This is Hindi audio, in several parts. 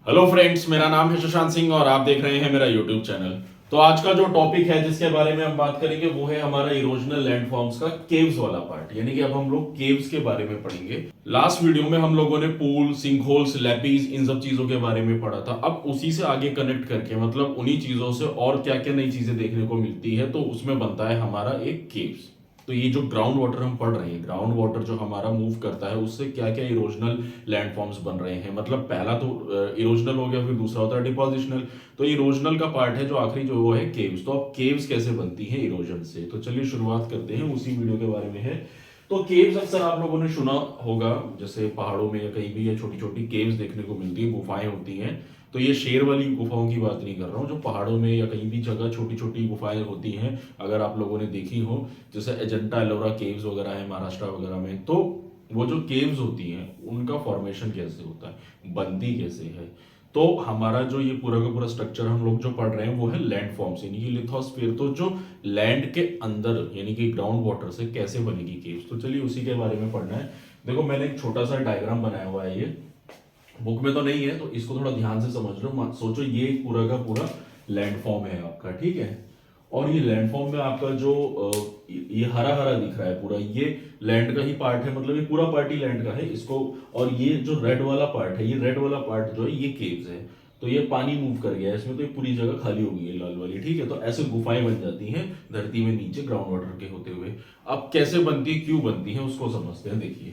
हेलो फ्रेंड्स, मेरा नाम है शशांक सिंह और आप देख रहे हैं मेरा यूट्यूब चैनल। तो आज का जो टॉपिक है जिसके बारे में हम बात करेंगे वो है हमारा इरोजनल लैंडफॉर्म्स का केव्स वाला पार्ट, यानी कि अब हम लोग केव्स के बारे में पढ़ेंगे। लास्ट वीडियो में हम लोगों ने पूल, सिंकहोल्स, लैपीज, इन सब चीजों के बारे में पढ़ा था। अब उसी से आगे कनेक्ट करके मतलब उन्हीं चीजों से और क्या क्या नई चीजें देखने को मिलती है, तो उसमें बनता है हमारा एक केव्स। तो ये जो ग्राउंड वाटर हम पढ़ रहे हैं, ग्राउंड वाटर जो हमारा मूव करता है उससे क्या क्या इरोजनल लैंडफॉर्म्स बन रहे हैं। मतलब पहला तो इरोजनल हो गया, फिर दूसरा होता है डिपोजिशनल। तो इरोजनल का पार्ट है जो आखिरी जो वो है केव्स। तो अब केव्स कैसे बनती है इरोजन से, तो चलिए शुरुआत करते हैं, उसी वीडियो के बारे में है। तो केव्स अक्सर आप लोगों ने सुना होगा, जैसे पहाड़ों में या कहीं भी ये छोटी छोटी केव्स देखने को मिलती है, गुफाएं होती हैं। तो ये शेर वाली गुफाओं की बात नहीं कर रहा हूँ, जो पहाड़ों में या कहीं भी जगह छोटी छोटी गुफाएं होती हैं, अगर आप लोगों ने देखी हो, जैसे अजंता एलोरा केव्स वगैरह है महाराष्ट्र वगैरह में। तो वो जो केव्स होती हैं उनका फॉर्मेशन कैसे होता है, बनती कैसे है। तो हमारा जो ये पूरा का पूरा स्ट्रक्चर हम लोग जो पढ़ रहे हैं वो है लैंड फॉर्म्स, यानी कि लिथोस्फीयर। तो जो लैंड के अंदर यानी कि ग्राउंड वाटर से कैसे बनेगी केव्स, तो चलिए उसी के बारे में पढ़ना है। देखो मैंने एक छोटा सा डायग्राम बनाया हुआ है, ये बुक में तो नहीं है, तो इसको थोड़ा ध्यान से समझ लो। मत सोचो ये पूरा का पूरा लैंडफॉर्म है आपका, ठीक है। और ये लैंडफॉर्म में आपका जो ये हरा हरा दिख रहा है पूरा, ये लैंड का ही पार्ट है, मतलब ये पूरा पार्ट ही लैंड का है इसको। और ये जो रेड वाला पार्ट है, ये रेड वाला पार्ट जो है ये केव्स है। तो ये पानी मूव कर गया है इसमें, तो ये पूरी जगह खाली हो गई है लाल वाली, ठीक है। तो ऐसे गुफाएं बन जाती हैं धरती में नीचे ग्राउंड वाटर के होते हुए। अब कैसे बनती है, क्यों बनती है, उसको समझते हैं। देखिए,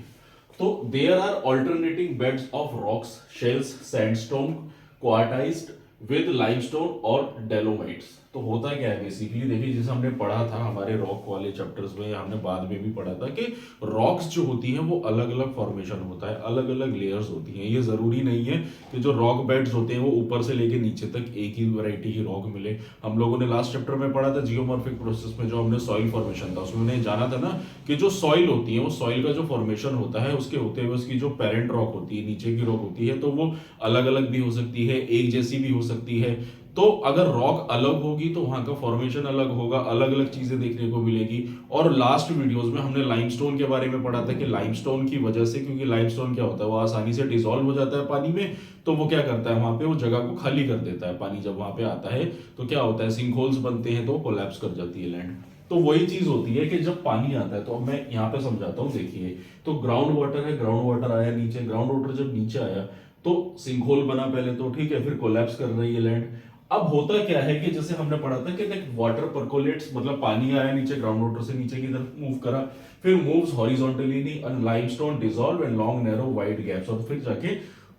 तो there are alternating beds of rocks, shales, sandstone, quartzite with limestone और डेलोमाइट्स। तो होता क्या है बेसिकली, देखिए जैसे हमने पढ़ा था हमारे रॉक वाले चैप्टर्स में, हमने बाद में भी पढ़ा था कि रॉक्स जो होती हैं वो अलग अलग फॉर्मेशन होता है, अलग अलग लेयर्स होती हैं। ये जरूरी नहीं है कि जो रॉक बेड्स होते हैं वो ऊपर से लेके नीचे तक एक ही वैरायटी की रॉक मिले। हम लोगों ने लास्ट चैप्टर में पढ़ा था जियोमॉर्फिक प्रोसेस में, जो हमने सॉइल फॉर्मेशन था उसमें हमने जाना था ना कि जो सॉइल होती है वो सॉइल का जो फॉर्मेशन होता है उसके होते हुए उसकी जो पेरेंट रॉक होती है, नीचे की रॉक होती है, तो वो अलग अलग भी हो सकती है, एक जैसी भी हो सकती है। तो अगर रॉक अलग होगी तो वहां का फॉर्मेशन अलग होगा, अलग अलग चीजें देखने को मिलेगी। और लास्ट वीडियोस में हमने लाइमस्टोन के बारे में पढ़ा था कि लाइमस्टोन की वजह से, क्योंकि लाइमस्टोन क्या होता है वो आसानी से डिसॉल्व हो जाता है पानी में, तो वो क्या करता है वहां पे वो जगह को खाली कर देता है। पानी जब वहां पे आता है तो क्या होता है, सिंकहोल्स बनते हैं, तो कोलैप्स कर जाती है लैंड। तो वही चीज होती है कि जब पानी आता है, तो अब मैं यहाँ पे समझाता हूँ। देखिए, तो ग्राउंड वाटर है, ग्राउंड वाटर आया नीचे, ग्राउंड वाटर जब नीचे आया तो सिंकहोल बना पहले, तो ठीक है, फिर कोलैप्स कर रही है लैंड। अब होता क्या है कि जैसे हमने पढ़ा था कि वाटर परकोलेट्स, मतलब पानी आया नीचे ग्राउंड वाटर से नीचे की तरफ मूव करा, फिर moves horizontally and limestone dissolve and long narrow wide gaps, और फिर जाके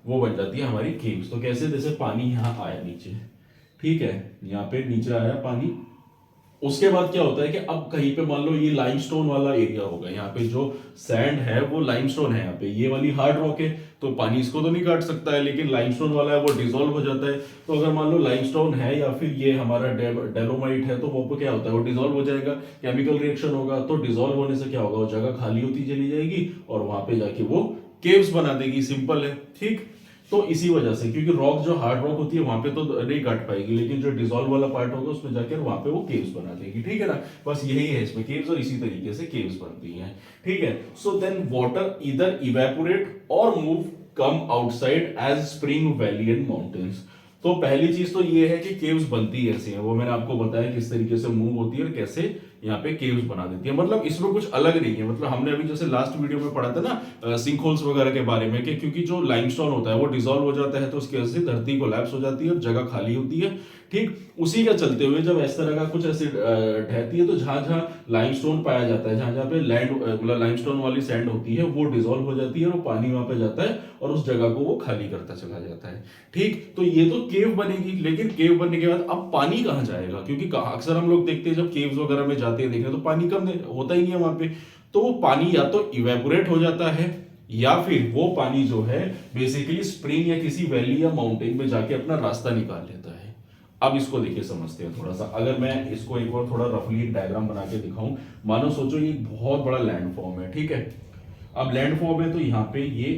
वो बन जाती है हमारी केव्स। तो कैसे, जैसे पानी यहाँ आया नीचे, ठीक है, यहाँ पे नीचे आया पानी, उसके बाद क्या होता है कि अब कहीं पे मान लो ये लाइमस्टोन वाला एरिया होगा, यहाँ पे जो सैंड है वो लाइमस्टोन है, यहाँ पे ये वाली हार्ड रॉक है, तो पानी इसको तो नहीं काट सकता है, लेकिन लाइमस्टोन वाला है वो डिसॉल्व हो जाता है। तो अगर मान लो लाइमस्टोन है या फिर ये हमारा डेलोमाइट है, तो वो क्या होता है, वो डिसॉल्व हो जाएगा, केमिकल रिएक्शन होगा, तो डिसॉल्व होने से क्या होगा, वो जगह खाली होती चली जाएगी और वहां पे जाके वो केव्स बना देगी। सिंपल है, ठीक। तो इसी वजह से, क्योंकि रॉक जो हार्ड रॉक होती है वहां पे तो नहीं काट पाएगी, लेकिन जो डिसॉल्व वाला पार्ट होगा उसमें जाकर वहां पे वो केव्स बना देगी, ठीक है ना। बस यही है इसमें केव्स, और इसी तरीके से केव्स बनती हैं, ठीक है। So then water either evaporate और move come outside as spring valley and mountains. तो पहली चीज तो ये है कि केव्स बनती कैसे है, वो मैंने आपको बताया किस तरीके से मूव होती है और कैसे यहाँ पे केव्स बना देती है। मतलब इसमें कुछ अलग नहीं है, मतलब हमने अभी जैसे लास्ट वीडियो में पढ़ा था ना सिंकहोल्स वगैरह के बारे में, कि क्योंकि जो लाइमस्टोन होता है वो डिसॉल्व हो जाता है, तो उसकी वजह से धरती कोलैप्स हो जाती है और जगह खाली होती है, ठीक। उसी का चलते हुए जब इस तरह का कुछ ऐसे ढहती है, तो जहां जहां लाइमस्टोन पाया जाता है, जहां जहां पे लैंड मतलब लाइमस्टोन वाली सैंड होती है, वो डिसॉल्व हो जाती है और वो पानी वहां पे जाता है और उस जगह को वो खाली करता चला जाता है, ठीक। तो ये तो केव बनेगी, लेकिन केव बनने के बाद अब पानी कहाँ जाएगा, क्योंकि अक्सर हम लोग देखते हैं जब केव्स वगैरह में जाते हैं देखने, तो पानी कम होता ही नहीं है वहां पे। तो वो पानी या तो इवेपोरेट हो जाता है, या फिर वो पानी जो है बेसिकली स्प्रिंग या किसी वैली या माउंटेन में जाके अपना रास्ता निकाल लेता है। अब इसको देखिए, समझते हैं थोड़ा सा। अगर मैं इसको एक बार थोड़ा रफली डायग्राम बना के दिखाऊं, मानो सोचो ये बहुत बड़ा लैंडफॉर्म है, ठीक है। अब लैंडफॉर्म है तो यहाँ पे ये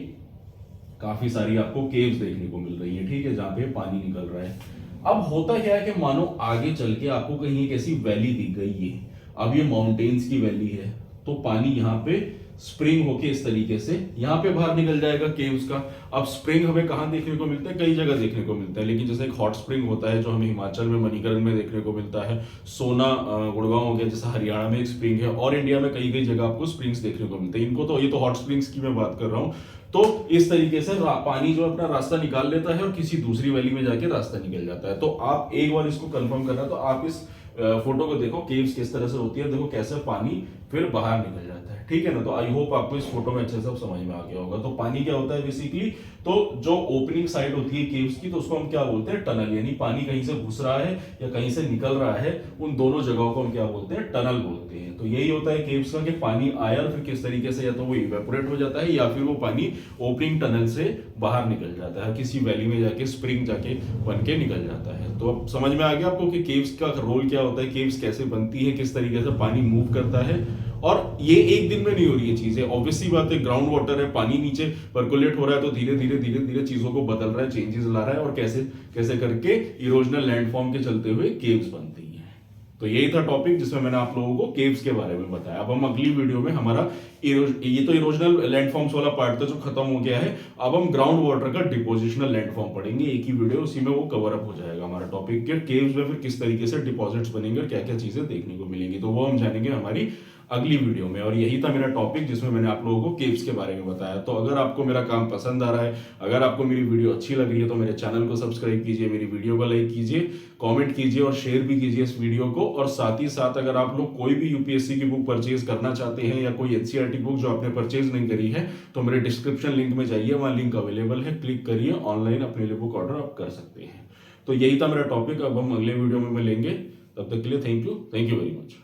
काफी सारी आपको केव्स देखने को मिल रही है, ठीक है, जहां पे पानी निकल रहा है। अब होता क्या है कि मानो आगे चल के आपको कहीं एक ऐसी वैली दिख गई है, अब ये माउंटेन्स की वैली है, तो पानी यहाँ पे स्प्रिंग होके इस तरीके से यहाँ पे बाहर निकल जाएगा केव्स का। अब स्प्रिंग हमें कहाँ देखने को मिलता है, कई जगह देखने को मिलता है, लेकिन जैसे एक हॉट स्प्रिंग होता है जो हमें हिमाचल में मणिकरण में देखने को मिलता है, सोना गुड़गांव हो गया, जैसे हरियाणा में एक स्प्रिंग है, और इंडिया में कई कई जगह आपको स्प्रिंग्स देखने को मिलते हैं। इनको तो ये तो हॉट स्प्रिंग्स की मैं बात कर रहा हूँ। तो इस तरीके से पानी जो अपना रास्ता निकाल लेता है और किसी दूसरी वैली में जाके रास्ता निकल जाता है। तो आप एक बार इसको कंफर्म करना, तो आप इस फोटो को देखो, केव्स किस तरह से होती है, देखो कैसे पानी फिर बाहर निकल जाता है, ठीक है ना। तो आई होप आपको इस फोटो में अच्छे से समझ में आ गया होगा। तो पानी क्या होता है बेसिकली, तो जो ओपनिंग साइड होती है केव्स की, तो उसको हम क्या बोलते हैं, टनल। यानी पानी कहीं से घुस रहा है या कहीं से निकल रहा है, उन दोनों जगहों को हम क्या बोलते हैं, टनल बोलते हैं। तो यही होता है केव्स का, कि पानी आया और फिर किस तरीके से या तो वो इवेपोरेट हो जाता है या फिर वो पानी ओपनिंग टनल से बाहर निकल जाता है, किसी वैली में जाके स्प्रिंग जाके बन के निकल जाता है। तो अब समझ में आ गया आपको कि केव्स का रोल क्या होता है, केव्स कैसे बनती है, किस तरीके से पानी मूव करता है। और ये एक दिन में नहीं हो रही है चीजें, ऑब्वियसली बात है, ग्राउंड वाटर है, पानी नीचे पर्कुलेट हो रहा है, तो धीरे धीरे धीरे धीरे चीजों को बदल रहा है, चेंजेस ला रहा है, और कैसे कैसे करके इरोजनल लैंडफॉर्म के चलते हुए केव्स बनती हैं। तो यही था टॉपिक जिसमें मैंने आप लोगों को केव्स के बारे में बताया। अब हम अगली वीडियो में हमारा ये तो इरोजनल लैंडफॉर्म्स वाला पार्ट था जो खत्म हो गया है। अब हम ग्राउंड वाटर का डिपोजिशनल लैंडफॉर्म पढ़ेंगे, एक ही वीडियो, उसी में वो कवर अप हो जाएगा हमारा टॉपिक के केव्स में फिर किस तरीके से डिपॉजिट्स बनेंगे और क्या क्या चीजें देखने को मिलेंगी। तो वो हम जानेंगे हमारी अगली वीडियो में। और यही था मेरा टॉपिक जिसमें मैंने आप लोगों को केव्स के बारे में बताया। तो अगर आपको मेरा काम पसंद आ रहा है, अगर आपको मेरी वीडियो अच्छी लग रही है, तो मेरे चैनल को सब्सक्राइब कीजिए, मेरी वीडियो को लाइक कीजिए, कमेंट कीजिए और शेयर भी कीजिए इस वीडियो को। और साथ ही साथ अगर आप लोग कोई भी यूपीएससी की बुक परचेज करना चाहते हैं या कोई एनसीईआरटी बुक जो आपने परचेज नहीं करी है, तो मेरे डिस्क्रिप्शन लिंक में जाइए, वहां लिंक अवेलेबल है, क्लिक करिए, ऑनलाइन अपने लिए बुक ऑर्डर आप कर सकते हैं। तो यही था मेरा टॉपिक। अब हम अगले वीडियो में मिलेंगे, तब तक के लिए थैंक यू वेरी मच।